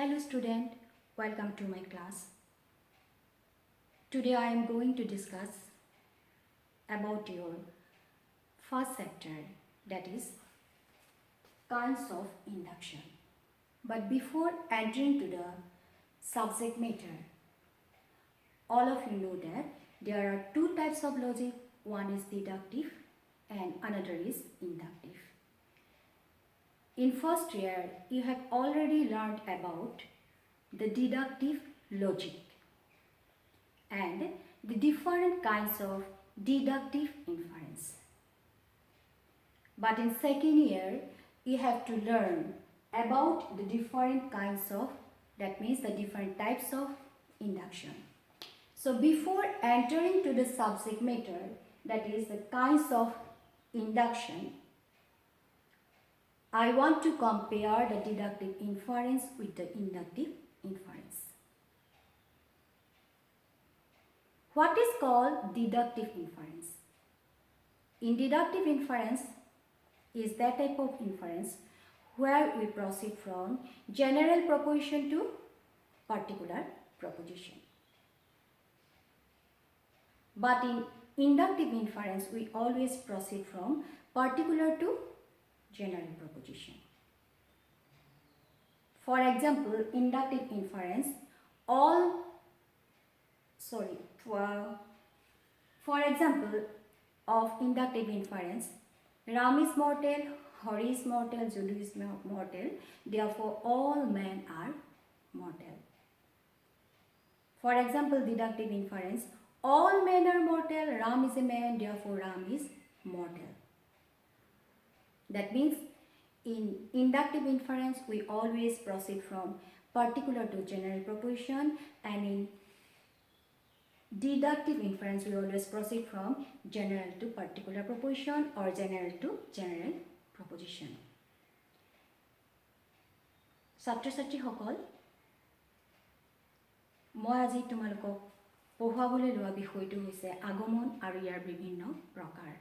Hello student, welcome to my class. Today I am going to discuss about your first chapter, that is kinds of induction. But before entering to the subject matter, all of you know that there are two types of logic. One is deductive and another is inductive. In first year, you have already learned about the deductive logic and the different kinds of deductive inference. But in second year, you have to learn about the different kinds of, that means the different types of induction. So before entering to the subject matter, that is the kinds of induction, I want to compare the deductive inference with the inductive inference. What is called deductive inference? In deductive inference is that type of inference where we proceed from general proposition to particular proposition. But in inductive inference, we always proceed from particular to general proposition. For example, inductive inference, for example of inductive inference, Ram is mortal, Hari is mortal, Julu is mortal, therefore all men are mortal. For example, deductive inference, all men are mortal, Ram is a man, therefore Ram is mortal. That means in inductive inference, we always proceed from particular to general proposition, and in deductive inference, we always proceed from general to particular proposition or general to general proposition. ছাত্ৰ-ছাত্ৰী সকল, মই আজি তোমালোকক পঢ়াবলৈ লোৱা বিষয়টো হৈছে আগমন আৰু ইয়াৰ বিভিন্ন প্ৰকাৰ।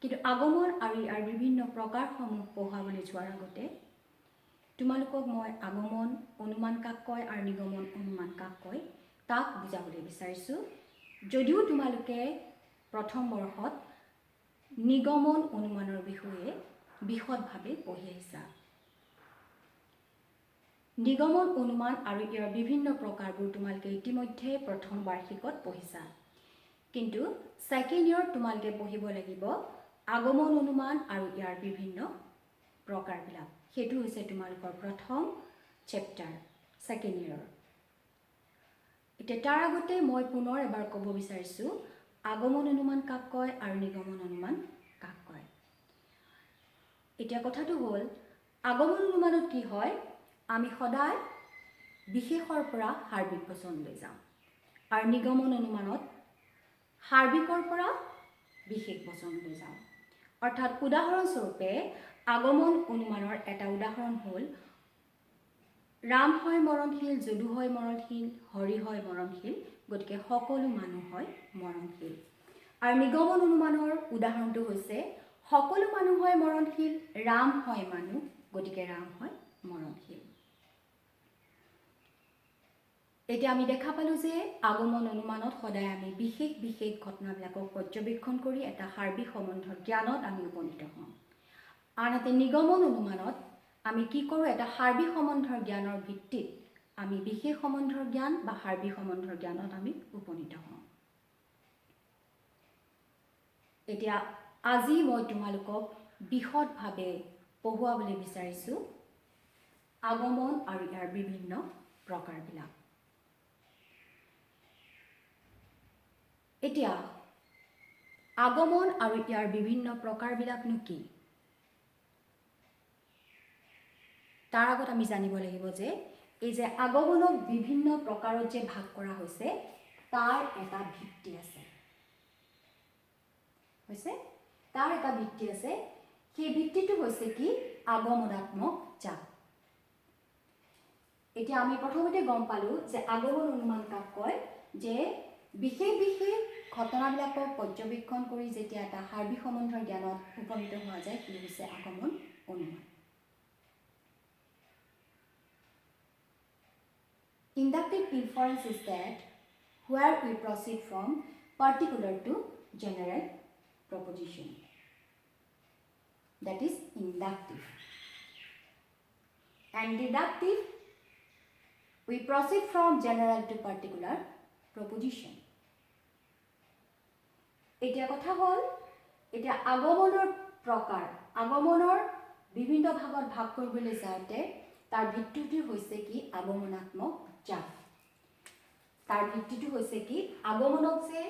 কিন্তু আগমন আৰু ইয়াৰ বিভিন্ন প্ৰকাৰসমূহ পঢ়াবলৈ যোৱাৰ আগতে তোমালোকক মই আগমন অনুমান কাক কয় আৰু নিগমন অনুমান কাক কয় তাক বুজাবলৈ বিচাৰিছোঁ। যদিও তোমালোকে প্ৰথম বৰ্ষত নিগমন অনুমানৰ বিষয়ে বিশদভাৱে পঢ়ি আহিছা। নিগমন অনুমান আৰু ইয়াৰ বিভিন্ন প্ৰকাৰবোৰ তোমালোকে ইতিমধ্যে প্ৰথম বাৰ্ষিকত পঢ়িছা। কিন্তু সেকেন্ড ইয়াৰ তোমালোকে পঢ়িব লাগিব আগমন অনুমান আৰু ইয়াৰ বিভিন্ন প্ৰকাৰবিলাক। সেইটো হৈছে তোমালোকৰ প্ৰথম চেপ্টাৰ সেকেন্ড ইয়াৰ। এতিয়া তাৰ আগতে মই পুনৰ এবাৰ ক'ব বিচাৰিছোঁ আগমন অনুমান কাক কয় আৰু নিগমন অনুমান কাক কয়। এতিয়া কথাটো হ'ল আগমন অনুমানত কি হয়, আমি সদায় বিশেষৰ পৰা সাৰ্বিক বচন লৈ যাওঁ আৰু নিগমন অনুমানত সাৰ্বিকৰ পৰা বিশেষ বচন লৈ যাওঁ। অৰ্থাৎ উদাহৰণস্বৰূপে আগমন অনুমানৰ এটা উদাহৰণ হ'ল ৰাম হয় মৰণশীল, যদু হয় মৰণশীল, হৰি হয় মৰণশীল, গতিকে সকলো মানুহ হয় মৰণশীল। আৰু নিগমন অনুমানৰ উদাহৰণটো হৈছে সকলো মানুহ হয় মৰণশীল, ৰাম হয় মানুহ, গতিকে ৰাম হয় মৰণশীল। এতিয়া আমি দেখা পালোঁ যে আগমন অনুমানত সদায় আমি বিশেষ বিশেষ ঘটনাবিলাকক পৰ্যবেক্ষণ কৰি এটা সাৰ্বিক সম্বন্ধৰ জ্ঞানত আমি উপনীত হওঁ। আনহাতে নিগমন অনুমানত আমি কি কৰোঁ, এটা সাৰ্বিক সম্বন্ধৰ জ্ঞানৰ ভিত্তিত আমি বিশেষ সম্বন্ধৰ জ্ঞান বা সাৰ্বিক সম্বন্ধৰ জ্ঞানত আমি উপনীত হওঁ। এতিয়া আজি মই তোমালোকক বিশদভাৱে পঢ়ুৱাবলৈ বিচাৰিছোঁ আগমন আৰু ইয়াৰ বিভিন্ন প্ৰকাৰবিলাক। এতিয়া আগমন আৰু ইয়াৰ বিভিন্ন প্ৰকাৰবিলাকনো কি? তাৰ আগত আমি জানিব লাগিব যে এই যে আগমনক বিভিন্ন প্ৰকাৰত যে ভাগ কৰা হৈছে তাৰ এটা ভিত্তি আছে। তাৰ এটা ভিত্তি আছে, সেই ভিত্তিটো হৈছে কি আগমনাত্মক চাপ। এতিয়া আমি প্ৰথমতে গম পালোঁ যে আগমন অনুমান কাক কয়, যে বিশেষ বিশেষ ঘটনাবিলাকক পৰ্যবেক্ষণ কৰি যেতিয়া এটা সাৰ্বিক সম্বন্ধৰ জ্ঞানত উপনীত হোৱা যায় সি হৈছে আগমন অনুমান। Inductive inference is that where we proceed from particular to general proposition. That is inductive. And deductive, we proceed from general to particular proposition. এতিয়া কথা হল এতিয়া আগমনৰ প্ৰকাৰ আগমনৰ বিভিন্ন ভাগত ভাগ কৰিবলৈ যাওঁতে তাৰ ভিত্তিটো হৈছে কি আগমনাত্মক জাপ তাৰ ভিত্তিটো হৈছে কি আগমনক যে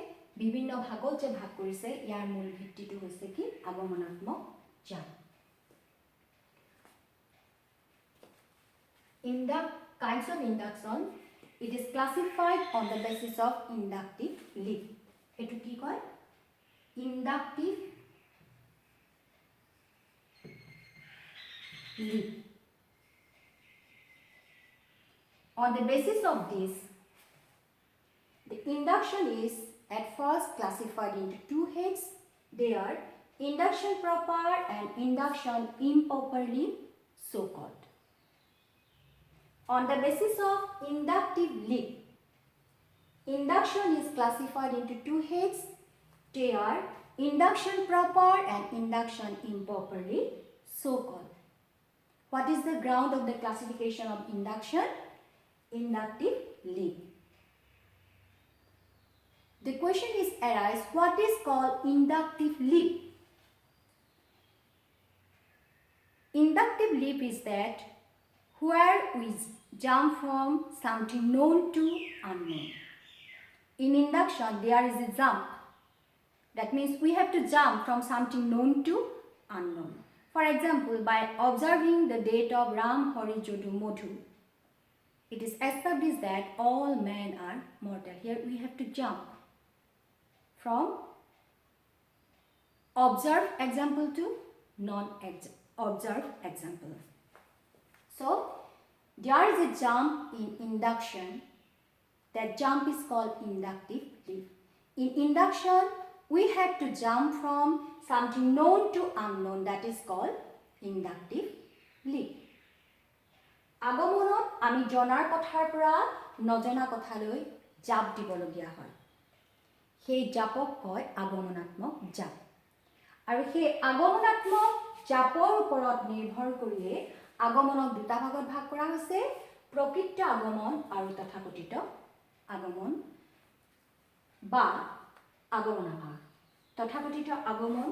বিভিন্ন ভাগত যে ভাগ কৰিছে ইয়াৰ মূল ভিত্তিটো হৈছে কি আগমনাত্মক জাপ In the kinds of induction, it is classified on the basis of inductive leap. Etu ki koy? Inductive leap. On the basis of this, the induction is at first classified into two heads. They are induction proper and induction improperly so called. On the basis of inductive leap, induction is classified into two heads. They are induction proper and induction improperly so called. What is the ground of the classification of induction? Inductive leap. The question is arise, what is called inductive leap? Inductive leap is that where we jump from something known to unknown. In induction, there is a jump. That means we have to jump from something known to unknown. For example, by observing the date of Ram, Hari, Jodu, Modhu, it is established that all men are mortal. Here we have to jump from observed example to non-observed example. So, there is a jump in induction. That jump is called inductive leap. In induction, we have to jump from something known to unknown. That is called inductive leap. আগমনত আমি জনাৰ কথাৰ পৰা নজনা কথালৈ জাপ দিবলগীয়া হয় সেই জাপক কয় আগমনাত্মক জাপ আৰু সেই আগমনাত্মক জাপৰ ওপৰত নিৰ্ভৰ কৰিয়ে আগমনক দুটা ভাগত ভাগ কৰা হৈছে প্ৰকৃত আগমন আৰু তথাকথিত আগমন বা আগমনা ভাগ তথাকথিত আগমন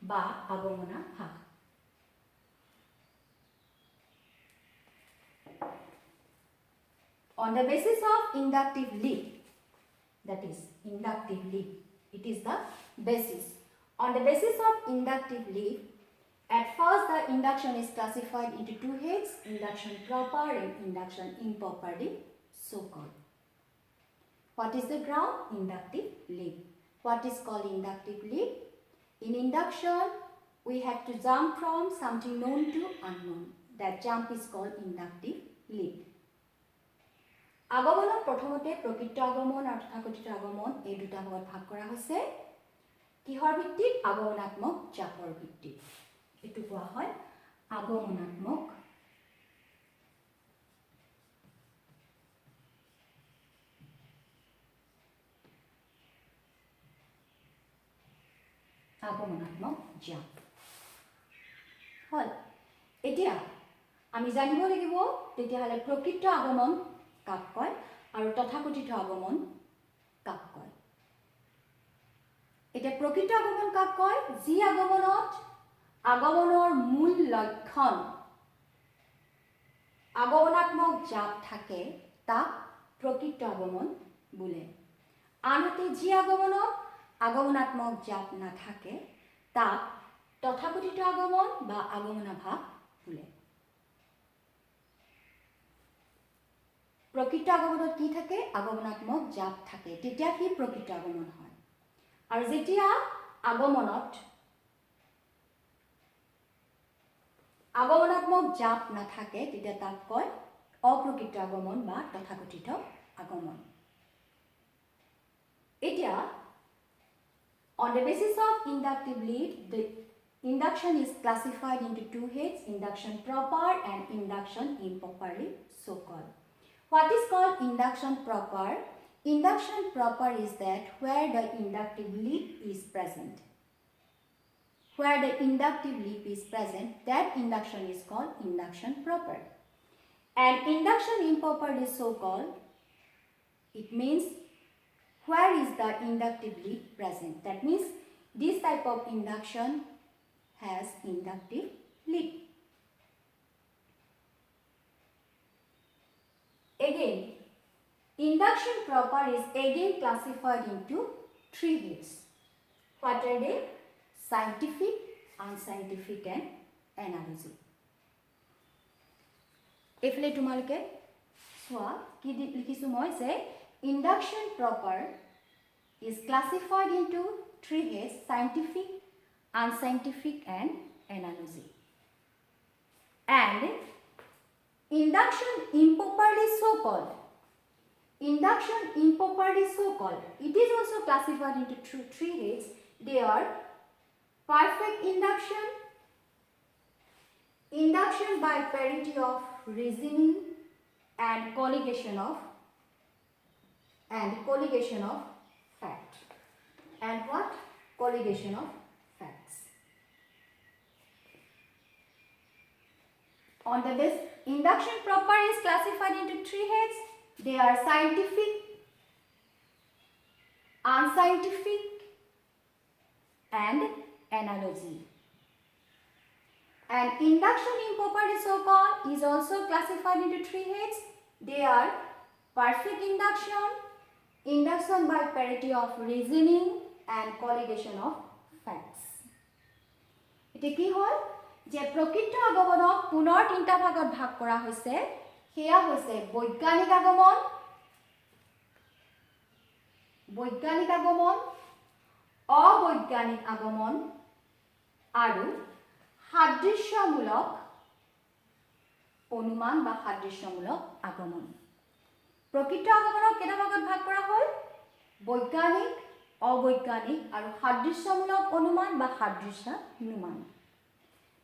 বা আগমনা ভাগ On the basis of inductive leap, that is inductive leap, it is the basis. On the basis of inductive leap, at first the induction is classified into two heads, induction proper and induction improperly so called. What is the ground? Inductive leap. What is called inductive leap? In induction, we have to jump from something known to unknown. That jump is called inductive leap. আগমনত প্ৰথমতে প্ৰকৃত আগমন আৰু তথাকথিত আগমন এই দুটা ভাগত ভাগ কৰা হৈছে কিহৰ ভিত্তিত আগমনাত্মক জাপৰ ভিত্তিত এটো কোৱা হয় আগমনাত্মক জাপ হল এতিয়া আমি জানিব লাগিব তেতিয়াহলে প্ৰকৃত আগমন কাক কয় আৰু তথাকথিত আগমন কাক কয় এটা প্ৰকৃত আগমন কাক কয় যি আগমনত আগমনৰ মূল লক্ষণ আগমনাত্মক জাপ থাকে তাক প্ৰকৃত আগমন বোলে আনহাতে যি আগমনত আগমনাত্মক জাপ নাথাকে তাক তথাকথিত আগমন বা আগমনা ভাগ বোলে প্ৰকৃত আগমনত কি থাকে আগমনাত্মক জাপ থাকে তেতিয়া কি প্ৰকৃত আগমন হয় আৰু যেতিয়া আগমনত আগমনাত্মক জাপ নাথাকে তেতিয়া তাক কয় অপ্ৰকৃত আগমন বা তথাকথিত আগমন এতিয়া on the basis of inductive leap the induction is classified into two heads induction proper and induction improperly so called What is called induction proper? Induction proper is that where the inductive leap is present. Where the inductive leap is present, that induction is called induction proper. And induction improper is so called. It means where is the inductive leap present. That means this type of induction has inductive leap. Again, induction proper is again classified into three heads. What are they? Scientific, unscientific and analogy. এইফালে তোমালোকে চোৱা কি লিখিছো মই যে induction proper is classified into three heads: scientific, unscientific and analogy. And induction improperly so called. Induction improperly so called. It is also classified into three heads. They are perfect induction, induction by parity of reasoning, and colligation of fact. And what? Colligation of facts. On the base, induction proper is classified into three heads. They are scientific, unscientific and analogy. And induction improper so called is also classified into three heads. They are perfect induction, induction by parity of reasoning and colligation of facts. It is what? যে প্ৰকৃত আগমনক পুনৰ তিনিটা ভাগত ভাগ কৰা হৈছে। সেয়া হৈছে বৈজ্ঞানিক আগমন, অবৈজ্ঞানিক আগমন আৰু সাদৃশ্যমূলক অনুমান বা সাদৃশ্যমূলক আগমন। প্ৰকৃত আগমনক কেইটা ভাগত ভাগ কৰা হ'ল? বৈজ্ঞানিক, অবৈজ্ঞানিক আৰু সাদৃশ্যমূলক অনুমান বা সাদৃশ্যানুমান।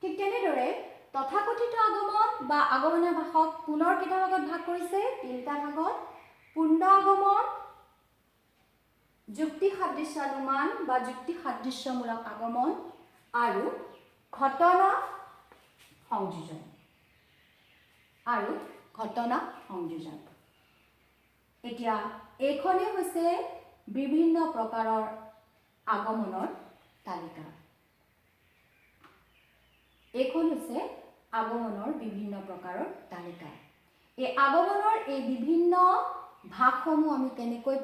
ঠিক তেনেদৰে তথাকথিত আগমন বা আগমনৰ ভাষক পুনৰ কেইটা ভাগত ভাগ কৰিছে? তিনিটা ভাগত: পূৰ্ণ আগমন, যুক্তি সাদৃশ্যানুমান বা যুক্তি সাদৃশ্যমূলক আগমন আৰু ঘটনা সংযোজন। এতিয়া এইখনে হৈছে বিভিন্ন প্ৰকাৰৰ আগমনৰ তালিকা। এইখন হৈছে আগমনৰ বিভিন্ন প্ৰকাৰৰ তালিকা। এই আগমনৰ এই বিভিন্ন ভাগসমূহ আমি কেনেকৈ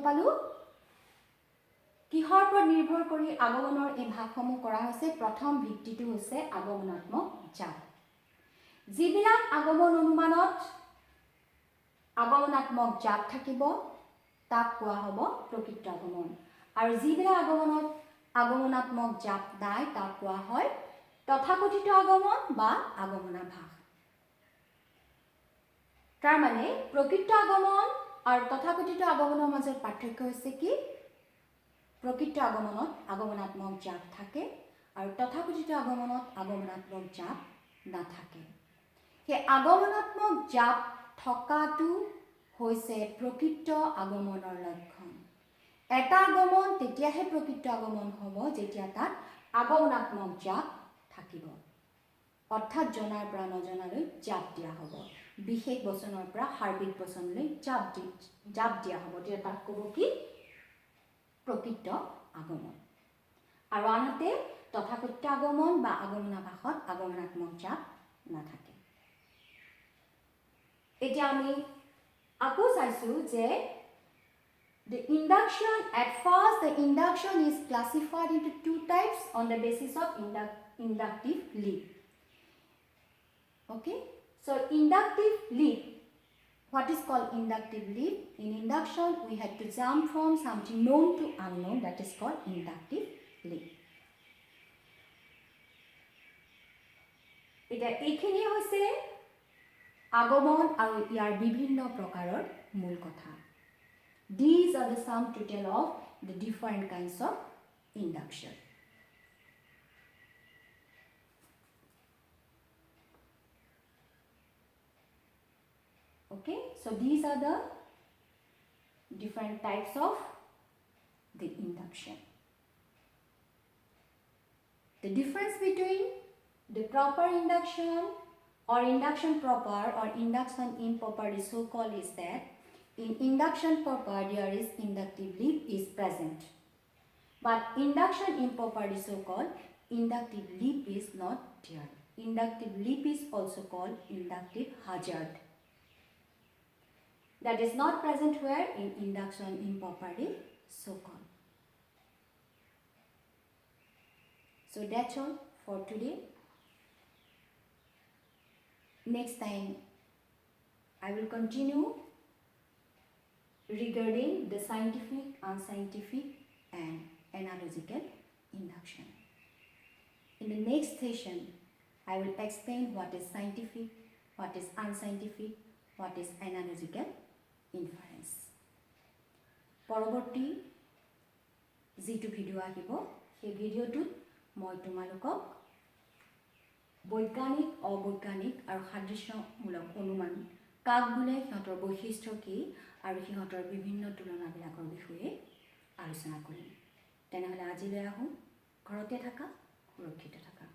পালো? কিহৰ ওপৰত নিৰ্ভৰ কৰি আগমনৰ এই ভাগসমূহ কৰা হৈছে? প্ৰথম ভিত্তিটো হৈছে আগমনাত্মক জাপ। যিবিলাক আগমন অনুমানত আগমনাত্মক জাপ থাকিব তাক কোৱা হ'ব প্ৰকৃত আগমন, আৰু যিবিলাক আগমনত আগমনাত্মক জাপ নাই তাক কোৱা হয় তথাকথিত আগমন বা আগমনাভাস। তাৰ মানে প্ৰকৃত আগমন আৰু তথাকথিত আগমনৰ মাজত পাৰ্থক্য হৈছে কি? প্ৰকৃত আগমনত আগমনাত্মক জাপ থাকে আৰু তথাকথিত আগমনত আগমনাত্মক জাপ নাথাকে। সেই আগমনাত্মক জাপ থকাটো হৈছে প্ৰকৃত আগমনৰ লক্ষণ। এটা আগমন তেতিয়াহে প্ৰকৃত আগমন হ'ব যেতিয়া তাত আগমনাত্মক জাপ থাকিব, অৰ্থাৎ জনাৰ পৰা নজনালৈ জাপ দিয়া হ'ব, বিশেষ বচনৰ পৰা সাৰ্বিক বচনলৈ জাপ দিয়া হ'ব। তেতিয়া তাক ক'ব কি? প্ৰকৃত আগমন। আৰু আনহাতে তথাকথিত আগমন বা আগমনাভাসত আগমনাত্মক জাপ নাথাকে। এতিয়া আমি আকৌ চাইছোঁ যে at first the induction is classified into two types on the basis of inductive leap. Okay, so inductive leap, what is called inductive leap? In induction we have to jump from something known to unknown, that is called inductive leap. এটা এইখিনি হৈছে আগমন আৰু ইয়াৰ বিভিন্ন প্ৰকাৰৰ মূল কথা। These are the sum total of the different kinds of induction. Okay, so these are the different types of the induction. The difference between the proper induction or induction proper or induction improper is so called is that in induction proper there is inductive leap is present, but induction improper is so called inductive leap is not there. Inductive leap is also called inductive hazard. That is not present where in induction improper is so called. So that's all for today. Next time I will continue regarding the scientific, unscientific and analogical induction. In the next session, I will explain what is scientific, what is unscientific, what is analogical inference. পৰৱৰ্তী যেটো video আহিব সেই ভিডিওটোত মই তোমালোকক বৈজ্ঞানিক, অবৈজ্ঞানিক আৰু সাদৃশ্যমূলক অনুমান কাক বোলে, সিহঁতৰ বৈশিষ্ট্য কি আৰু সিহঁতৰ বিভিন্ন তুলনাবিলাকৰ বিষয়ে আলোচনা কৰিম। তেনেহ'লে আজিলৈ আহোঁ। ঘৰতে থাকা, সুৰক্ষিত থাকা।